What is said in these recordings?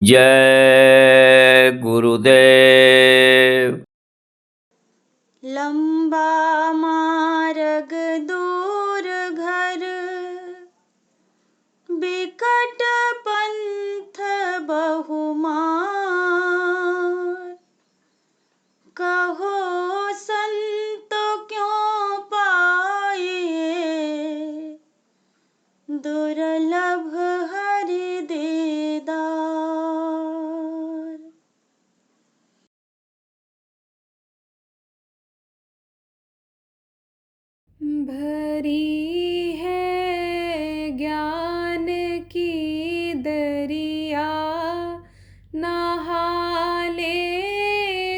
जय गुरुदेव। लंबा मार्ग दूर घर, बिकट पंथ बहुमार। कहो संत क्यों पाइए, दुर्लभ हरि दीदार। भरी है ज्ञान की दरिया, नहा ले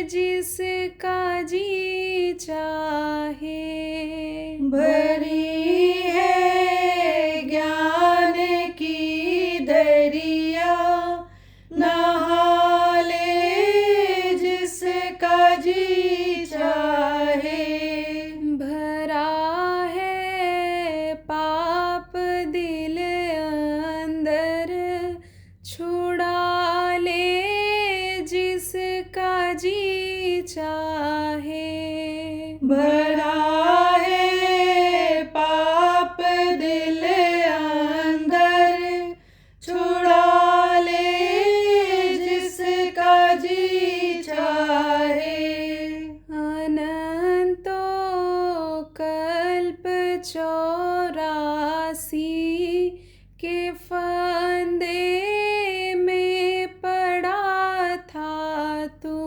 जिसका जी चाहे। भरी है ज्ञान की दरिया, नहा ले जिसका जी चाहे। भरा है पाप दिल अंदर, छुड़ा ले जिसका जी चाहे। भरा है पाप दिल अंदर, छुड़ा ले जिसका जी चाहे। अनंतो कल्प 84 के फंदे में पड़ा था तू।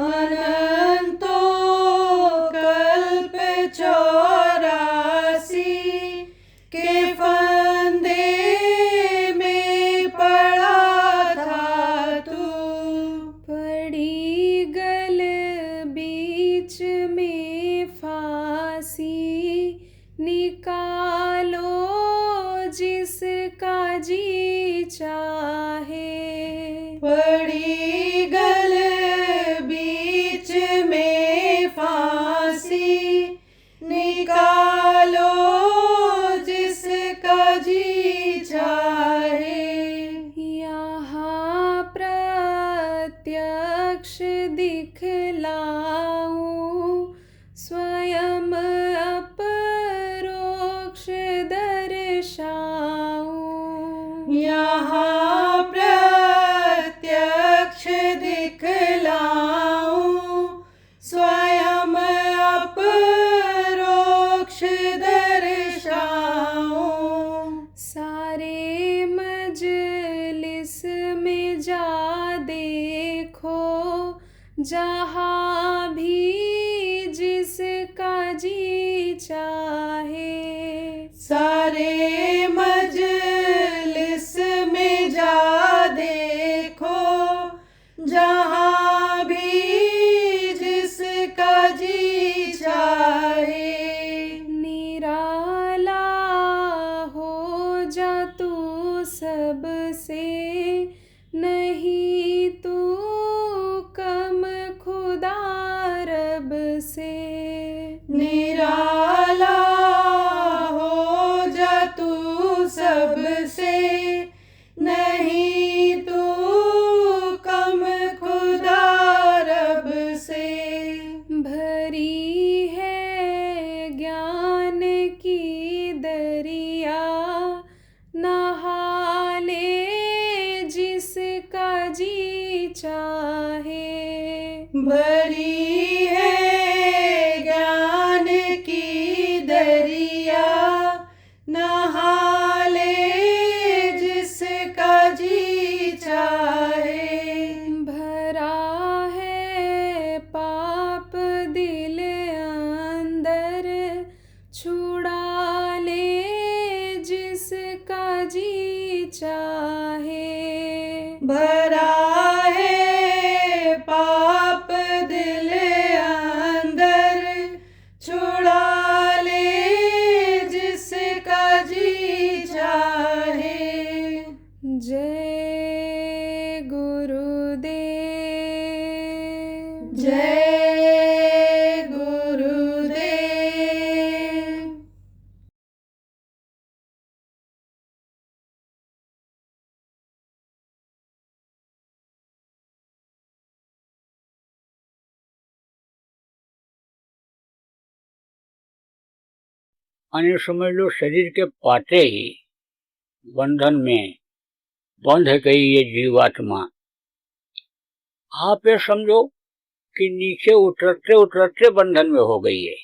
अनंतो कल्प 84 के फंदे में पड़ा था तू। पड़ी गल बीच में फांसी, निकालो जिसका जी चाहे। पड़ी गल बीच में फांसी, निकालो जिसका जी चाहे। यहाँ प्रत्यक्ष दिखलाऊं, स्वयं अपरोक्ष दर्शाऊं। यहाँ प्रत्यक्ष दिखलाऊं, स्वयं अपरोक्ष दर्शाऊं। सारे मजलिस में जा देखो, जहाँ भी जिसका जी चाहे। सारे मजलिस में जा देखो, जहाँ भी जिसका जी चाहे। निराला हो जा तू सबसे, नहीं तू कम खुदा रब से। निराला हो जा तू सबसे, नहीं तू कम खुदा रब से। भरी है ज्ञान की दरिया, नहा ले जिसका जी चाहे। भरी है ज्ञान की दरिया, नहा ले जिसका जी चाहे। भरा है पाप दिल अंदर, छुड़ा ले जिसका जी चाहे। भरा है पाप दिल अंदर, छुड़ा ले जिसका जी चाहे। जय गुरुदेव। जय अन्य समझ लो शरीर के पाते ही बंधन में बंध गई ये जीवात्मा। आप ये समझो कि नीचे उतरते उतरते बंधन में हो गई है।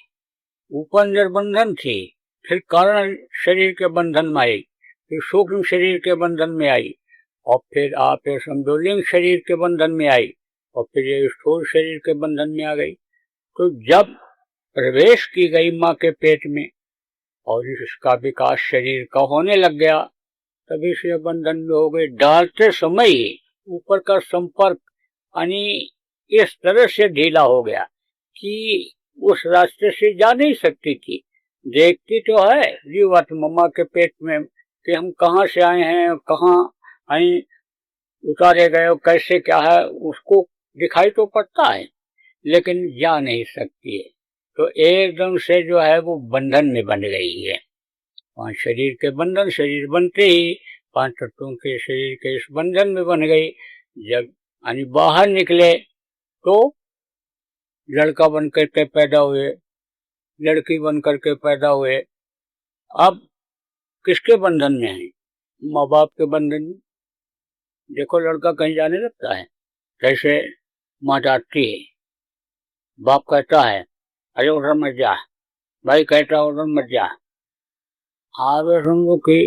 ऊपर निर्बंधन थी, फिर कारण शरीर के बंधन में आई, फिर सूक्ष्म शरीर के बंधन में आई, और फिर आप ये समझो लिंग शरीर के बंधन में आई, और फिर ये स्थूल शरीर के बंधन में आ गई। तो जब प्रवेश की गई माँ के पेट में और इसका विकास शरीर का होने लग गया, तभी से बंधन में हो गई। डालते समय ही ऊपर का संपर्क यानी इस तरह से ढीला हो गया कि उस रास्ते से जा नहीं सकती थी। देखती तो है जीवात्मा माँ के पेट में कि हम कहाँ से आए हैं, कहाँ आए उतारे गए, कैसे क्या है, उसको दिखाई तो पड़ता है, लेकिन जा नहीं सकती है। तो एकदम से जो है वो बंधन में बन गई है। 5 शरीर के बंधन, शरीर बनते ही 5 तत्वों के शरीर के इस बंधन में बन गई। जब यानी बाहर निकले तो लड़का बन करके पैदा हुए, लड़की बन करके पैदा हुए। अब किसके बंधन में है? माँ बाप के बंधन में। देखो लड़का कहीं जाने लगता है, जैसे माँ डांटती है, बाप कहता है अरे उधर मत जा, भाई कहता है उधर मत जा। आप समझो कि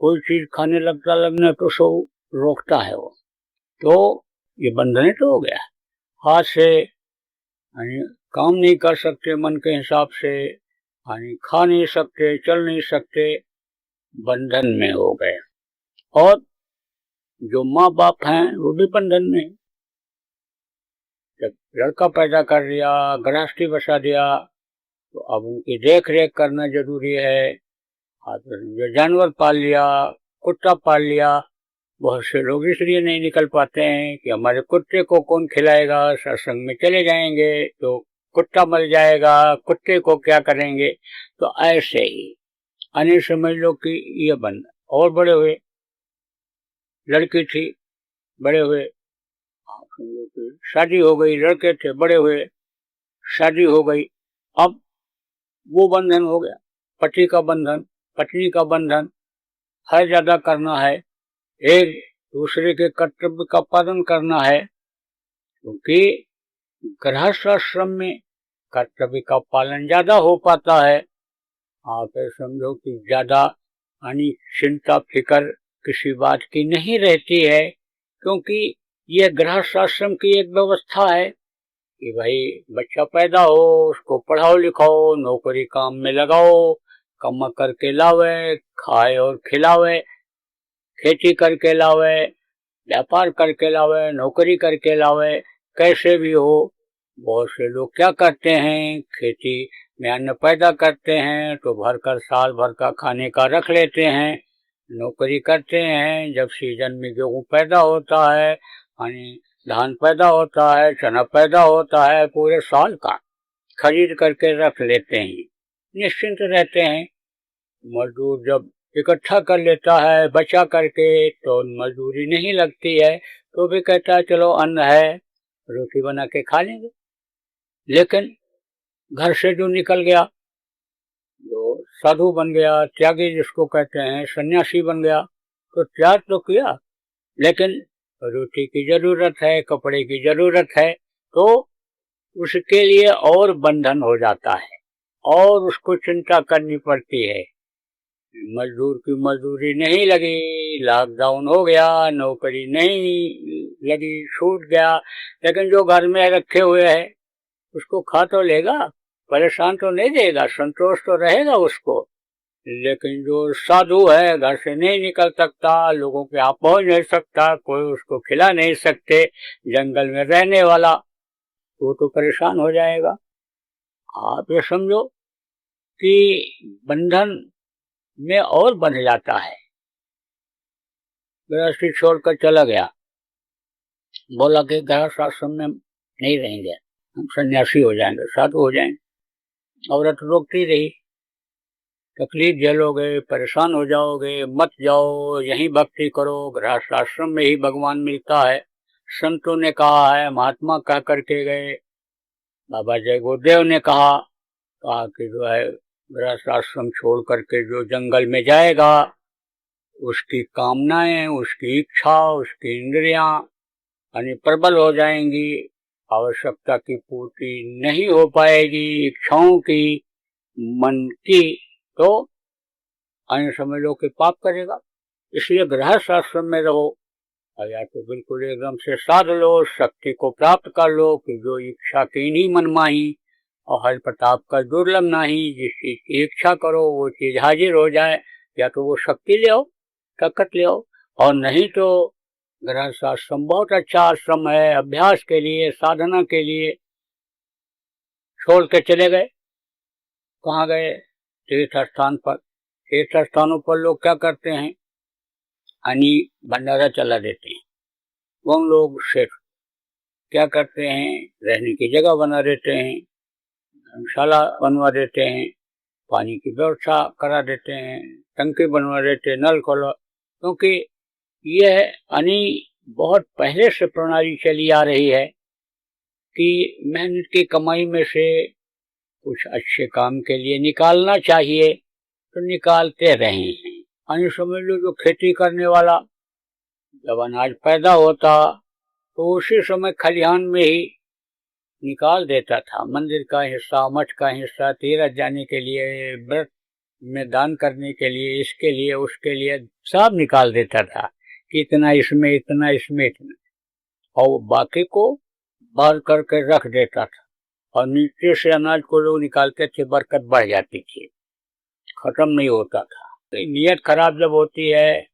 कोई चीज खाने लगने तो सब रोकता है वो, तो ये बंधन तो हो गया। हाथ से काम नहीं कर सकते मन के हिसाब से, खा नहीं सकते, चल नहीं सकते, बंधन में हो गए। और जो माँ बाप हैं वो भी बंधन में। जब लड़का पैदा कर दिया, गृहस्थी बसा दिया, तो अब उनकी देख रेख करना जरूरी है। जो जानवर पाल लिया, कुत्ता पाल लिया, बहुत से लोग इसलिए नहीं निकल पाते हैं कि हमारे कुत्ते को कौन खिलाएगा, सत्संग में चले जाएंगे तो कुत्ता मर जाएगा, कुत्ते को क्या करेंगे। तो ऐसे ही अन्य समझ लो कि ये बंद। और बड़े हुए, लड़की थी, बड़े हुए, शादी हो गई, लड़के थे, बड़े हुए, शादी हो गई। अब वो बंधन हो गया, पति का बंधन, पत्नी का बंधन है, ज्यादा करना है, एक दूसरे के कर्तव्य का पालन करना है, क्योंकि गृहस्थ आश्रम में कर्तव्य का पालन ज्यादा हो पाता है। आप समझो कि ज्यादा यानी चिंता फिकर किसी बात की नहीं रहती है, क्योंकि ये गृहस्थ आश्रम की एक व्यवस्था है कि भाई बच्चा पैदा हो, उसको पढ़ाओ लिखाओ, नौकरी काम में लगाओ, कमा करके लावे, खाए और खिलावे, खेती करके लावे, व्यापार करके लावे, नौकरी करके लावे, कैसे भी हो। बहुत से लोग क्या करते हैं, खेती में अन्न पैदा करते हैं तो भर कर साल भर का खाने का रख लेते हैं। नौकरी करते हैं, जब सीजन में गेहूं पैदा होता है, यानी धान पैदा होता है, चना पैदा होता है, पूरे साल का खरीद करके रख लेते हैं, निश्चिंत रहते हैं। मजदूर जब इकट्ठा कर लेता है बचा करके तो मजदूरी नहीं लगती है, तो भी कहता है चलो अन्न है, रोटी बना के खा लेंगे। लेकिन घर से जो निकल गया, जो साधु बन गया, त्यागी जिसको कहते हैं, सन्यासी बन गया, तो त्याग तो किया, लेकिन रोटी की जरूरत है, कपड़े की जरूरत है, तो उसके लिए और बंधन हो जाता है और उसको चिंता करनी पड़ती है। मजदूर की मजदूरी नहीं लगी, लॉकडाउन हो गया, नौकरी नहीं लगी, छूट गया, लेकिन जो घर में रखे हुए है उसको खा तो लेगा, परेशान तो नहीं देगा, संतोष तो रहेगा उसको। लेकिन जो साधु है घर से नहीं निकल सकता, लोगों के यहाँ पहुंच नहीं सकता, कोई उसको खिला नहीं सकते, जंगल में रहने वाला, वो तो परेशान हो जाएगा। आप ये समझो कि बंधन में और बंध जाता है। गृहस्थी छोड़कर चला गया, बोला कि गृहस्थ आश्रम में नहीं रहेंगे, हम सन्यासी हो जाएंगे, साधु हो जाएंगे। औरत रोकती रही, तकलीफ झेलोगे, परेशान हो जाओगे, मत जाओ, यहीं भक्ति करो, गृहस्थ आश्रम में ही भगवान मिलता है, संतों ने कहा है, महात्मा कह करके गए, बाबा जय गुरुदेव ने कहा कि जो है गृहस्थ आश्रम छोड़ करके जो जंगल में जाएगा, उसकी कामनाएं, उसकी इच्छा, उसकी इंद्रियां यानी प्रबल हो जाएंगी, आवश्यकता की पूर्ति नहीं हो पाएगी इच्छाओं की, मन की, तो अन्य समझ लो कि पाप करेगा। इसलिए गृहस्थ आश्रम में रहो, और या तो बिल्कुल एकदम से साध लो, शक्ति को प्राप्त कर लो कि जो इच्छा की नहीं मनमाही और हर प्रताप का दुर्लभ नहीं, जिस चीज की इच्छा करो वो चीज हाजिर हो जाए, या तो वो शक्ति ले आओ, ताकत ले आओ, और नहीं तो गृहस्थ आश्रम बहुत अच्छा आश्रम है अभ्यास के लिए, साधना के लिए। छोड़ के चले गए, कहाँ गए? तीर्थ स्थान पर। तीर्थ स्थानों पर लोग क्या करते हैं? यानी भंडारा चला देते हैं। वो लोग सिर्फ क्या करते हैं? रहने की जगह बना देते हैं, धर्मशाला बनवा देते हैं, पानी की व्यवस्था करा देते हैं, टंकी बनवा देते हैं, नल खोलो, क्योंकि यह यानी बहुत पहले से प्रणाली चली आ रही है कि मेहनत की कमाई में से कुछ अच्छे काम के लिए निकालना चाहिए, तो निकालते रहे हैं। यानी समझ लो जो खेती करने वाला जब अनाज पैदा होता तो उसी समय खलिहान में ही निकाल देता था, मंदिर का हिस्सा, मठ का हिस्सा, तीरथ जाने के लिए, व्रत में दान करने के लिए, इसके लिए उसके लिए सब निकाल देता था कि इतना इसमें, इतना इसमें, इतना, और बाकी को बाहर करके रख देता था, और नीचे से अनाज को लोग निकालते थे, बरकत बढ़ जाती थी, खत्म नहीं होता था। तो नीयत खराब जब होती है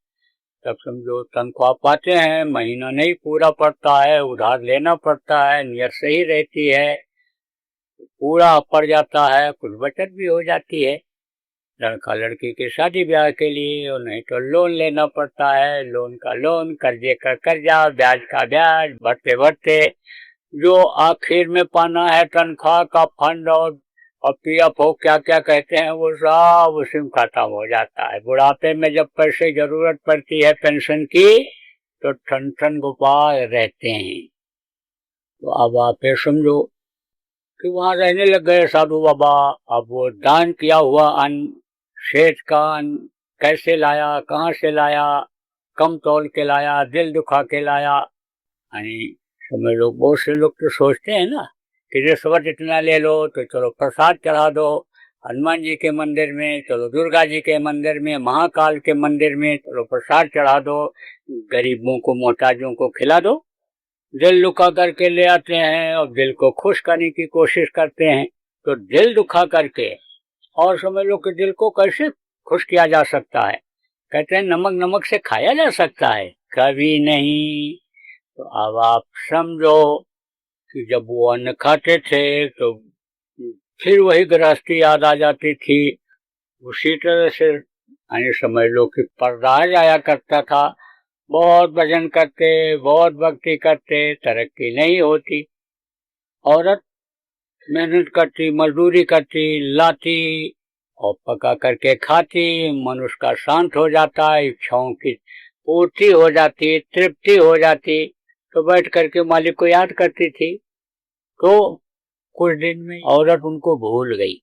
तब समझो तनख्वाह पाते हैं, महीना नहीं पूरा पड़ता है, उधार लेना पड़ता है, नीयत सही रहती है, पूरा पड़ जाता है, कुछ बचत भी हो जाती है लड़का लड़की की शादी ब्याह के लिए, और नहीं तो लोन लेना पड़ता है, लोन का लोन, कर्जे का कर्जा, ब्याज का ब्याज, बढ़ते बढ़ते जो आखिर में पाना है तनख्वाह का फंड और पीएफ हो क्या क्या कहते हैं, वो सब उसी में खत्म हो जाता है। बुढ़ापे में जब पैसे जरूरत पड़ती है पेंशन की तो ठन ठन गोपाल रहते हैं। तो अब आप ये समझो कि वहां रहने लग गए साधु बाबा। अब वो दान किया हुआ अन्न, शेष का अन्न कैसे लाया, कहाँ से लाया, कम तौल के लाया, दिल दुखा के लाया, यानी समझ लो बहुत से लोग तो सोचते हैं ना कि रिश्वत इतना ले लो तो चलो प्रसाद चढ़ा दो हनुमान जी के मंदिर में, चलो दुर्गा जी के मंदिर में, महाकाल के मंदिर में, चलो प्रसाद चढ़ा दो, गरीबों को मोहताजों को खिला दो। दिल दुखा करके ले आते हैं और दिल को खुश करने की कोशिश करते हैं। तो दिल दुखा करके, और समझ लो कि दिल को कैसे खुश किया जा सकता है? कहते हैं नमक नमक से खाया जा सकता है? कभी नहीं। तो अब आप समझो कि जब वो अन्न खाते थे तो फिर वही गृहस्थी याद आ जाती थी। उसी तरह से यानी समझ लो कि पर्दा आया करता था, बहुत भजन करते, बहुत भक्ति करते, तरक्की नहीं होती। औरत मेहनत करती, मजदूरी करती, लाती और पका करके खाती, मनुष्य का शांत हो जाता, इच्छाओं की पूर्ति हो जाती, तृप्ति हो जाती, तो बैठ करके मालिक को याद करती थी। तो कुछ दिन में औरत उनको भूल गई,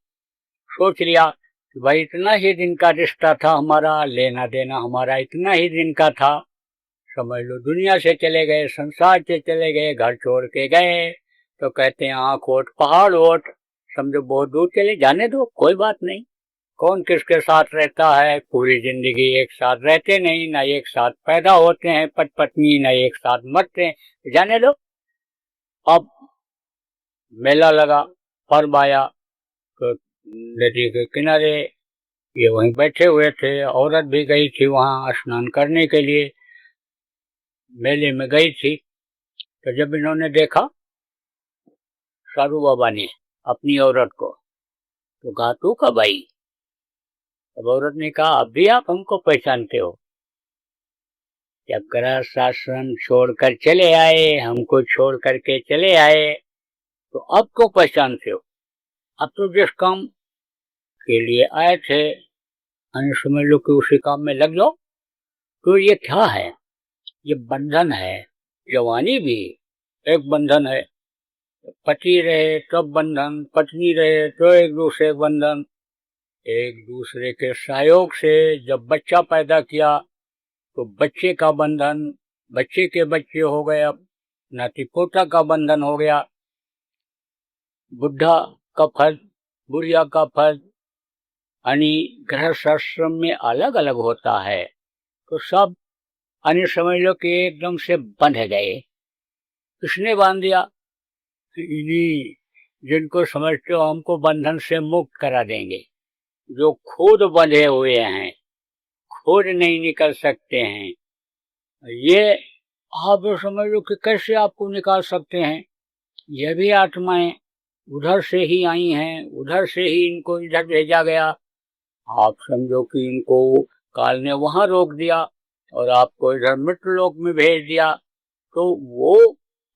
सोच लिया कि भाई इतना ही दिन का रिश्ता था हमारा, लेना देना हमारा इतना ही दिन का था, समझ लो दुनिया से चले गए, संसार से चले गए, घर छोड़ के गए। तो कहते हैं आंख ओट पहाड़ ओट, समझो बहुत दूर चले, जाने दो, कोई बात नहीं। कौन किसके साथ रहता है? पूरी जिंदगी एक साथ रहते नहीं, ना एक साथ पैदा होते हैं पति पत्नी, ना एक साथ मरते हैं, जाने दो। अब मेला लगा, पर्व आया, तो नदी के किनारे ये वहीं बैठे हुए थे, औरत भी गई थी वहां स्नान करने के लिए, मेले में गई थी। तो जब इन्होंने देखा साधु बाबा ने अपनी औरत को, तो कहा तू कब आई? अब औरत ने कहा अब भी आप हमको पहचानते हो? जब गृहस्थ आश्रम छोड़कर चले आए, हमको छोड़ करके चले आए, तो अब को पहचानते हो? अब तो जिस काम के लिए आए थे समझ लो कि उसी काम में लग जाओ। तो ये क्या है? ये बंधन है। जवानी भी एक बंधन है, पति रहे तब बंधन, पत्नी रहे तो एक दूसरे बंधन, एक दूसरे के सहयोग से जब बच्चा पैदा किया तो बच्चे का बंधन, बच्चे के बच्चे हो गए, अब नाती पोता का बंधन हो गया, बुढ़ा का फर्ज, बुढ़िया का फर्ज, यानी गृहस्थ आश्रम में अलग अलग होता है। तो सब यानी समझ लो कि एकदम से बंध गए। किसने बांध दिया? इन्हीं जिनको समझते हो हमको बंधन से मुक्त करा देंगे, जो खुद बंधे हुए हैं, खुद नहीं निकल सकते हैं। ये आप समझ लो कि कैसे आपको निकाल सकते हैं? ये भी आत्माएं उधर से ही आई हैं, उधर से ही इनको इधर भेजा गया। आप समझो कि इनको काल ने वहां रोक दिया और आपको इधर मृत्यु लोक में भेज दिया, तो वो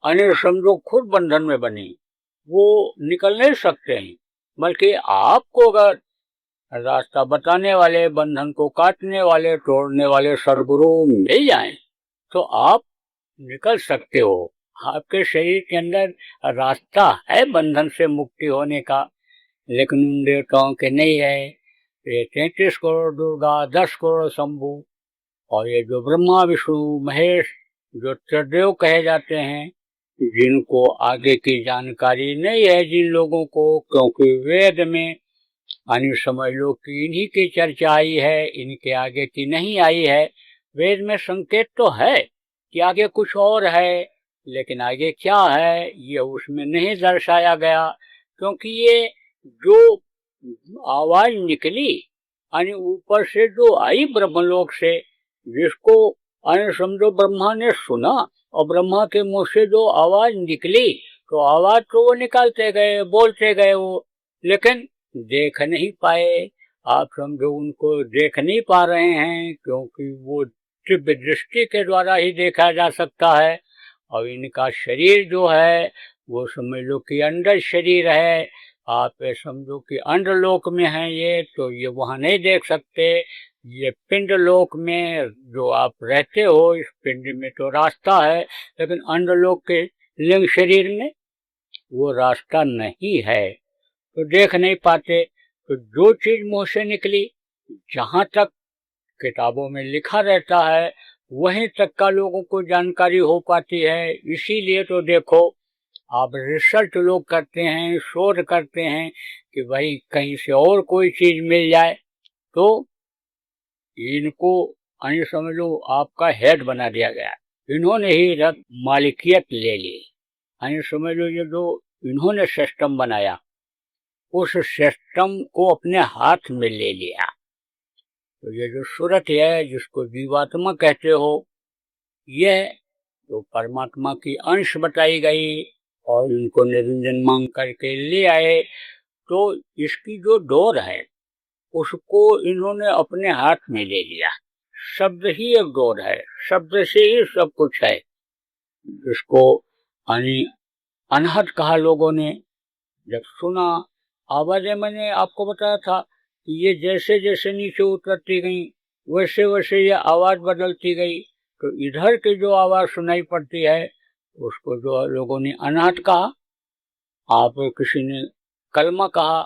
अन्य समझो खुद बंधन में बनी, वो निकल नहीं सकते हैं। बल्कि आपको अगर रास्ता बताने वाले, बंधन को काटने वाले, तोड़ने वाले सद्गुरु मिल जाएं तो आप निकल सकते हो। आपके शरीर के अंदर रास्ता है बंधन से मुक्ति होने का, लेकिन उन देवताओं के नहीं है। ये 33 करोड़ दुर्गा, 10 करोड़ शंभु, और ये जो ब्रह्मा विष्णु महेश जो त्रिदेव कहे जाते हैं, जिनको आगे की जानकारी नहीं है जिन लोगों को, क्योंकि वेद में यानी समझ लो कि इन्हीं की चर्चा आई है, इनके आगे की नहीं आई है। वेद में संकेत तो है कि आगे कुछ और है, लेकिन आगे क्या है ये उसमें नहीं दर्शाया गया, क्योंकि ये जो आवाज निकली यानी ऊपर से जो आई ब्रह्मलोक से, जिसको यानी समझो ब्रह्मा ने सुना और ब्रह्मा के मुंह से जो आवाज निकली, तो आवाज तो वो निकालते गए, बोलते गए वो, लेकिन देख नहीं पाए। आप समझो उनको देख नहीं पा रहे हैं, क्योंकि वो दिव्य दृष्टि के द्वारा ही देखा जा सकता है। और इनका शरीर जो है वो समझ लो कि अंडर शरीर है। आप समझो कि अंडर लोक में है ये, तो ये वहां नहीं देख सकते। ये पिंड लोक में जो आप रहते हो, इस पिंड में तो रास्ता है, लेकिन अंडर लोक के लिंग शरीर में वो रास्ता नहीं है, तो देख नहीं पाते। तो जो चीज मुंह से निकली, जहां तक किताबों में लिखा रहता है वहीं तक का लोगों को जानकारी हो पाती है। इसीलिए तो देखो आप रिसर्च लोग करते हैं, शोध करते हैं कि भाई कहीं से और कोई चीज मिल जाए, तो इनको यानी समझ लो आपका हेड बना दिया गया। इन्होंने ही रब मालिकियत ले ली, यानी समझ लो ये जो इन्होंने सिस्टम बनाया, उस सिस्टम को अपने हाथ में ले लिया। तो ये जो सूरत है जिसको जीवात्मा कहते हो, यह तो परमात्मा की अंश बताई गई और इनको निरंजन मांग करके ले आए। तो इसकी जो डोर है उसको इन्होंने अपने हाथ में ले लिया। शब्द ही एक डोर है, शब्द से ही सब कुछ है। इसको यानी अनहद कहा लोगों ने। जब सुना आवाजें, मैंने आपको बताया था कि ये जैसे जैसे नीचे उतरती गई वैसे वैसे ये आवाज बदलती गई। तो इधर की जो आवाज सुनाई पड़ती है उसको जो लोगों ने अनहद कहा, आप किसी ने कलमा कहा,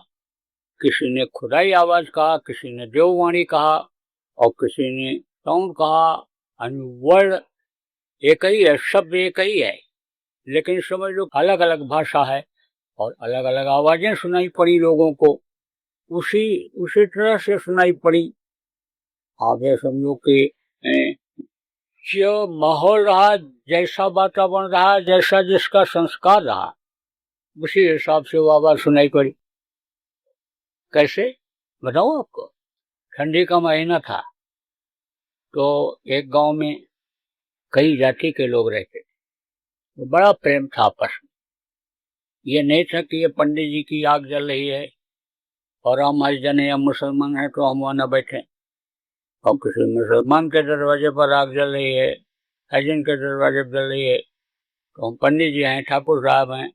किसी ने खुदाई आवाज कहा, किसी ने देववाणी कहा और किसी ने साउंड कहा। वर्ड एक ही है, शब्द एक ही है, लेकिन समझ लो अलग अलग भाषा है और अलग अलग आवाजें सुनाई पड़ी लोगों को, उसी तरह से सुनाई पड़ी। आप ये समझो कि जो माहौल रहा, जैसा वातावरण रहा, जैसा जिसका संस्कार रहा, उसी हिसाब से वो आवाज सुनाई पड़ी। कैसे बताऊं आपको? ठंडी का महीना था, तो एक गांव में कई जाति के लोग रहते थे, बड़ा प्रेम था आपस में। ये नहीं था कि ये पंडित जी की आग जल रही है और हम हरिजन या मुसलमान हैं तो हम वहां न बैठे, और किसी मुसलमान के दरवाजे पर आग जल रही है, हरिजन के दरवाजे पर जल रही है, तो हम पंडित जी हैं, ठाकुर साहब हैं,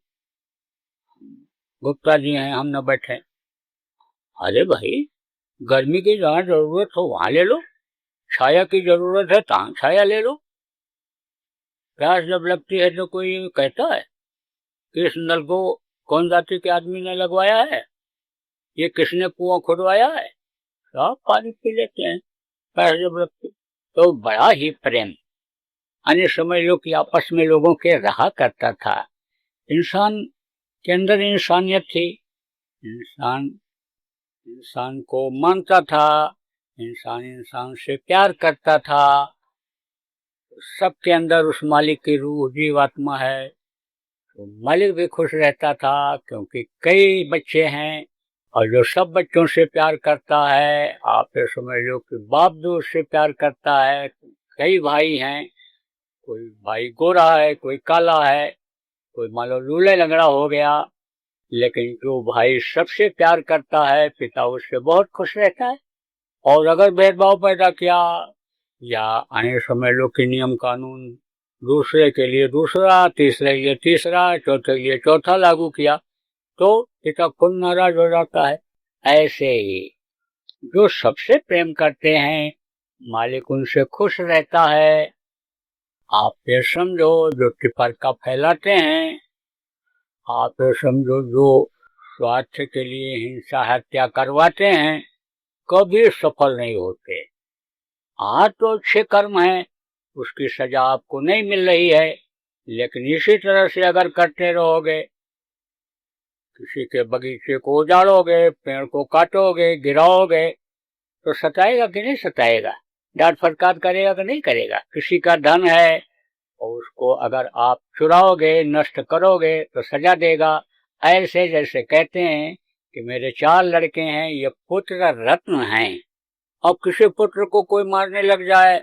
गुप्ता जी हैं, हम न बैठे। अरे भाई, गर्मी की जहाँ जरूरत हो वहां ले लो, छाया की जरूरत है तहाँ छाया ले लो। प्यास जब लगती है तो कोई कहता है कि इस नल को कौन जाति के आदमी ने लगवाया है, ये किसने कुआं खुदवाया है, सब पानी पी लेते हैं पैर जब रखते, तो बड़ा ही प्रेम अन्य समझ लो कि आपस में लोगों के रहा करता था। इंसान के अंदर इंसानियत थी, इंसान इंसान को मानता था, इंसान इंसान से प्यार करता था। सबके अंदर उस मालिक की रूह जीवात्मा है, तो मालिक भी खुश रहता था क्योंकि कई बच्चे हैं और जो सब बच्चों से प्यार करता है, आप ये समझ लो कि बाप भी उससे प्यार करता है। कई भाई हैं, कोई भाई गोरा है, कोई काला है, कोई मान लो लूले लंगड़ा हो गया, लेकिन जो भाई सबसे प्यार करता है, पिता उससे बहुत खुश रहता है। और अगर भेदभाव पैदा किया या आने समझ लो कि नियम कानून दूसरे के लिए दूसरा, तीसरे के लिए तीसरा, चौथे के लिए चौथा लागू किया, तो पिता खुद नाराज हो जाता है। ऐसे ही जो सबसे प्रेम करते हैं, मालिक उनसे खुश रहता है। आप ये समझो जो टिपरका फैलाते हैं, आप ये समझो जो स्वार्थ के लिए हिंसा हत्या करवाते हैं, कभी सफल नहीं होते। आज तो अच्छे कर्म है, उसकी सजा आपको नहीं मिल रही है, लेकिन इसी तरह से अगर करते रहोगे, किसी के बगीचे को उजाड़ोगे, पेड़ को काटोगे, गिराओगे, तो सताएगा कि नहीं सताएगा? डांट फटकार करेगा कि नहीं करेगा? किसी का धन है और उसको अगर आप चुराओगे, नष्ट करोगे, तो सजा देगा। ऐसे जैसे कहते हैं कि मेरे 4 लड़के हैं, ये पुत्र रत्न हैं, अब किसी पुत्र को कोई मारने लग जाए,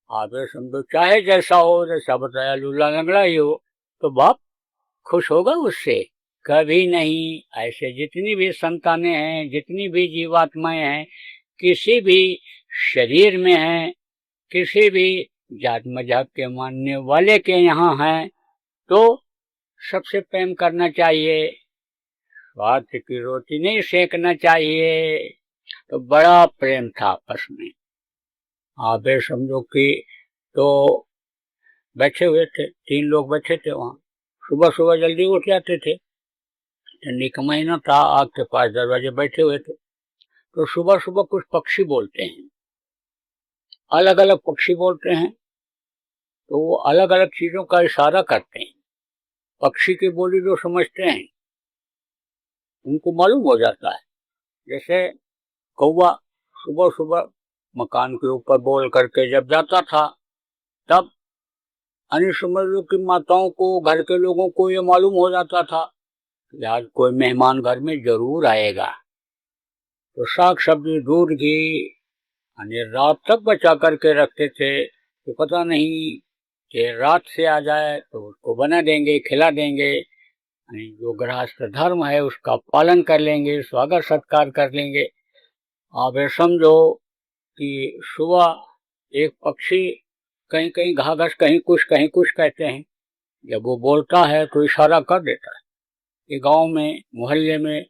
आप ये समझो चाहे जैसा हो, जैसा बताया लूला लंगड़ा ही हो, तो बाप खुश होगा उससे? कभी नहीं। ऐसे जितनी भी संतानें हैं, जितनी भी जीवात्माएं हैं, किसी भी शरीर में हैं, किसी भी जात मजहब के मानने वाले के यहाँ हैं, तो सबसे प्रेम करना चाहिए, स्वार्थ की रोटी नहीं सेकना चाहिए। तो बड़ा प्रेम था आपस में। आप ये समझो कि तो बैठे हुए थे, 3 लोग बैठे थे वहां, सुबह सुबह जल्दी उठ जाते थे, ठंडी का महीना था, आग के पास दरवाजे बैठे हुए थे। तो सुबह सुबह कुछ पक्षी बोलते हैं, अलग अलग पक्षी बोलते हैं, तो वो अलग अलग चीजों का इशारा करते हैं। पक्षी की बोली जो समझते हैं उनको मालूम हो जाता है। जैसे कौवा सुबह सुबह मकान के ऊपर बोल करके जब जाता था, तब अन्य समझ लो कि माताओं को, घर के लोगों को ये मालूम हो जाता था कि आज कोई मेहमान घर में जरूर आएगा। तो साग सब्जी, दूध, घी अन्य रात तक बचा करके रखते थे कि पता नहीं कि रात से आ जाए तो उसको बना देंगे, खिला देंगे। जो गृहस्थ धर्म है उसका पालन कर लेंगे, स्वागत सत्कार कर लेंगे। आप ये समझो कि सुबह एक पक्षी कहीं कहीं घाघस, कहीं कुछ कहते हैं, जब वो बोलता है तो इशारा कर देता है कि गांव में, मोहल्ले में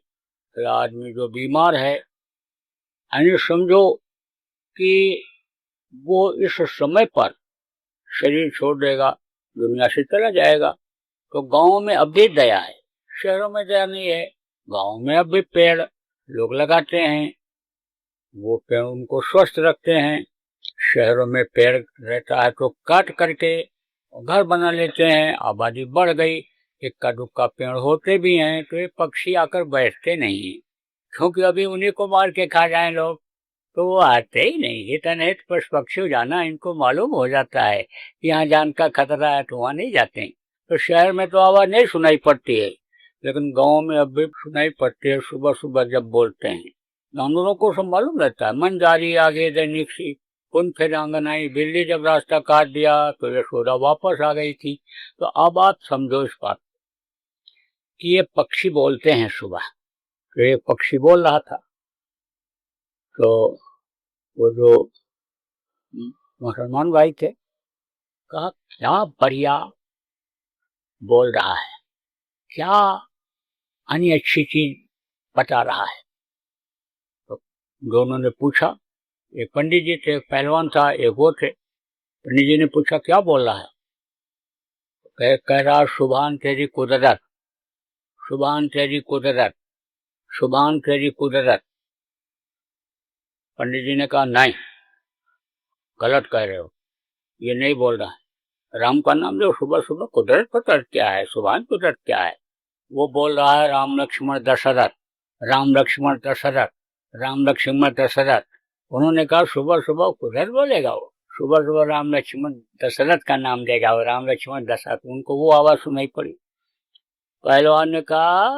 आदमी जो बीमार है, यानी समझो कि वो इस समय पर शरीर छोड़ देगा, दुनिया से चला जाएगा। तो गांव में अब भी दया है, शहरों में दया नहीं है। गांव में अब भी पेड़ लोग लगाते हैं, वो पेड़ उनको स्वस्थ रखते हैं। शहरों में पेड़ रहता है तो काट करके घर बना लेते हैं, आबादी बढ़ गई, इक्का दुक्का पेड़ होते भी हैं तो ये पक्षी आकर बैठते नहीं, क्योंकि अभी उन्हीं को मार के खा जाए लोग, तो वो आते ही नहीं। हितनहित पशु पक्षी जाना इनको मालूम हो जाता है, यहाँ जान का खतरा है तो वहां नहीं जाते। तो शहर में तो आवाज नहीं सुनाई पड़ती है, लेकिन गांव में अब भी सुनाई पड़ती है सुबह सुबह जब बोलते हैं। जानवरों को सब मालूम रहता है, मन जारी आगे दैनिक सी, पुन फिर आंगन आई, बिल्ली जब रास्ता काट दिया तो यशोदा वापस आ गई थी। तो अब आप समझो इस बात कि ये पक्षी बोलते हैं सुबह। तो ये पक्षी बोल रहा था, तो वो जो मुसलमान भाई थे, कहा क्या बढ़िया बोल रहा है, क्या अन्य अच्छी चीज बता रहा है। तो दोनों ने पूछा, एक पंडित जी थे, एक पहलवान था, एक वो थे। पंडित जी ने पूछा क्या बोल रहा है? कह रहा सुभान तेरी कुदरत, सुभान तेरी कुदरत, सुभान तेरी कुदरत। पंडित जी ने कहा नहीं, गलत कह रहे हो, ये नहीं बोल रहा है। राम का नाम लो, सुबह सुबह कुदरत कुदरत क्या है, सुबह कुदरत क्या है। वो बोल रहा है राम लक्ष्मण दशरथ, राम लक्ष्मण दशरथ, राम लक्ष्मण दशरथ। उन्होंने कहा सुबह सुबह कुदरत बोलेगा, वो सुबह सुबह राम लक्ष्मण दशरथ का नाम देगा, वो राम लक्ष्मण दशरथ। उनको वो आवाज सुनाई पड़ी। पहलवान ने कहा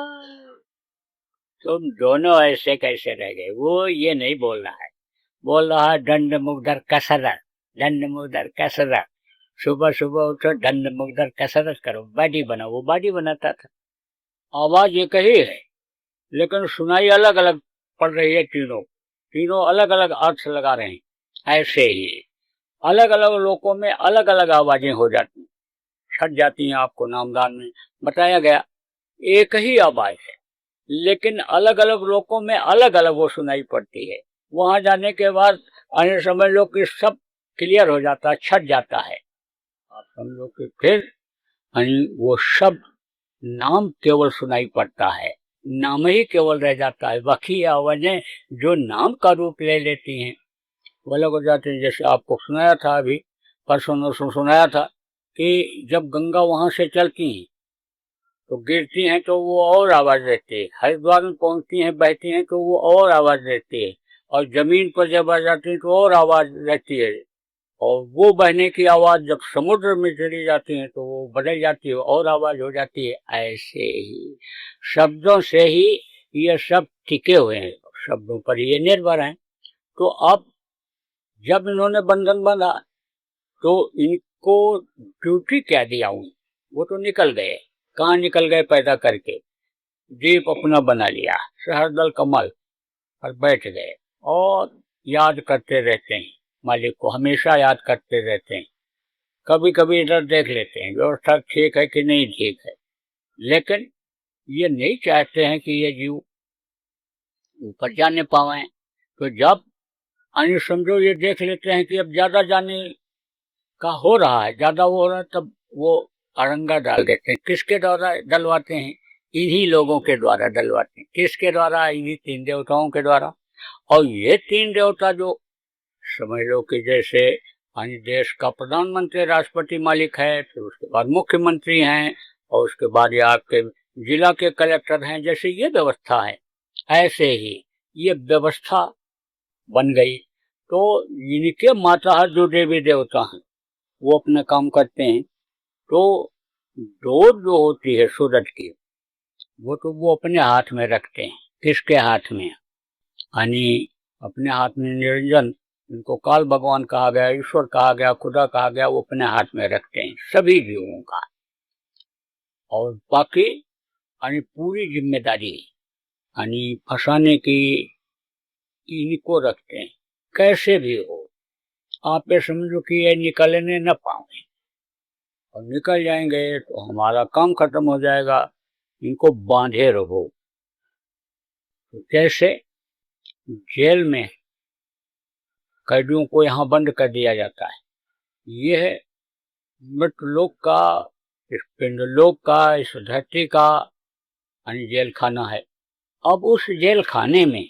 तुम दोनों ऐसे कैसे रह गए, वो ये नहीं बोल रहा है, बोल रहा है दंड मुग्धर कसरत, दंड मुग्धर कसरत। सुबह सुबह उठो, दंड मुग्धर कसरत करो, बॉडी बनाओ। वो बॉडी बनाता था। आवाज एक ही है लेकिन सुनाई अलग अलग पड़ रही है। तीनों तीनों अलग अलग अर्थ लगा रहे हैं। ऐसे ही अलग अलग लोगों में अलग अलग आवाजें हो जाती हैं, छट जाती हैं। आपको नामदान में बताया गया एक ही आवाज है लेकिन अलग अलग लोगों में अलग अलग वो सुनाई पड़ती है। वहां जाने के बाद अन्य समझ लो कि सब क्लियर हो जाता है, छट जाता है। आप समझो कि फिर वो सब नाम केवल सुनाई पड़ता है, नाम ही केवल रह जाता है। बाकी आवाजें जो नाम का रूप ले लेती हैं वो अलग हो जाती हैं। जैसे आपको सुनाया था अभी, परसों नरसों सुनाया था कि जब गंगा वहां से चलती हैं तो गिरती हैं तो वो और आवाज देती है, हरिद्वार में पहुंचती हैं बहती हैं तो वो और आवाज देती है, और जमीन पर जब आ जाती है तो और आवाज रहती है। और वो बहने की आवाज जब समुद्र में चली जाती है तो वो बदल जाती है और आवाज हो जाती है। ऐसे ही शब्दों से ही ये सब टिके हुए हैं, शब्दों पर ये निर्भर हैं। तो अब जब इन्होंने बंधन बांधा तो इनको ड्यूटी क्या दिया हूं, वो तो निकल गए। कहाँ निकल गए? पैदा करके द्वीप अपना बना लिया, सहस्रदल कमल पर बैठ गए और याद करते रहते हैं मालिक को, हमेशा याद करते रहते हैं। कभी कभी इधर देख लेते हैं व्यवस्था ठीक है कि नहीं ठीक है, लेकिन ये नहीं चाहते हैं कि ये जीव ऊपर जाने पावे। तो जब अन्य समझो ये देख लेते हैं कि अब ज्यादा जाने का हो रहा है, ज्यादा हो रहा है, तब वो अरंगा डाल देते हैं। किसके द्वारा डलवाते हैं? इन्हीं लोगों के द्वारा डलवाते हैं। किसके द्वारा? इन्हीं तीन देवताओं के द्वारा। और ये तीन देवता जो समझ लो कि जैसे देश का प्रधानमंत्री राष्ट्रपति मालिक है, फिर उसके बाद मुख्यमंत्री हैं, और उसके बाद ये आपके जिला के कलेक्टर हैं, जैसे ये व्यवस्था है ऐसे ही ये व्यवस्था बन गई। तो इनके माता जो देवी देवता हैं वो अपना काम करते हैं। तो डोर जो होती है सूरज की, वो तो वो अपने हाथ में रखते हैं। किसके हाथ में? यानी अपने हाथ में निरंजन, इनको काल भगवान कहा गया, ईश्वर कहा गया, खुदा कहा गया, वो अपने हाथ में रखते हैं सभी जीवों का। और बाकी यानी पूरी जिम्मेदारी यानी फंसाने की इनको रखते हैं। कैसे भी हो आप ये समझो कि ये निकलने न पाए, और निकल जाएंगे तो हमारा काम खत्म हो जाएगा। इनको बांधे रहो। तो कैसे? जेल में कैदियों को यहाँ बंद कर दिया जाता है। यह मृतलोक का, इस पिंडलोक का, इस धरती का यानी जेल खाना है। अब उस जेल खाने में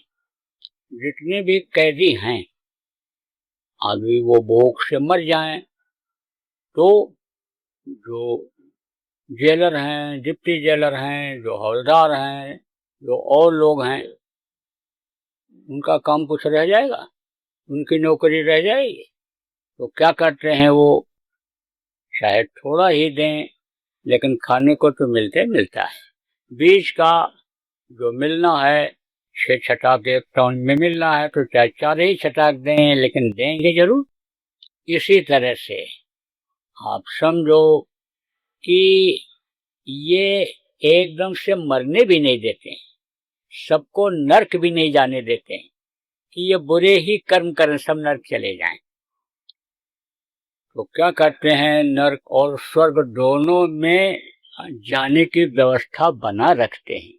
जितने भी कैदी हैं, अभी वो भूख से मर जाएं तो जो जेलर हैं, डिप्टी जेलर हैं, जो हवलदार हैं, जो और लोग हैं, उनका काम कुछ रह जाएगा? उनकी नौकरी रह जाएगी? तो क्या करते हैं वो, शायद थोड़ा ही दें लेकिन खाने को तो मिलता है। बीज का जो मिलना है 6 छटाक एक टाउन में मिलना है तो चाहे 4 ही छटाक दें, लेकिन देंगे जरूर। इसी तरह से आप समझो कि ये एकदम से मरने भी नहीं देते, सबको नर्क भी नहीं जाने देते कि ये बुरे ही कर्म करें, सब नर्क चले जाएं। तो क्या करते हैं, नर्क और स्वर्ग दोनों में जाने की व्यवस्था बना रखते हैं।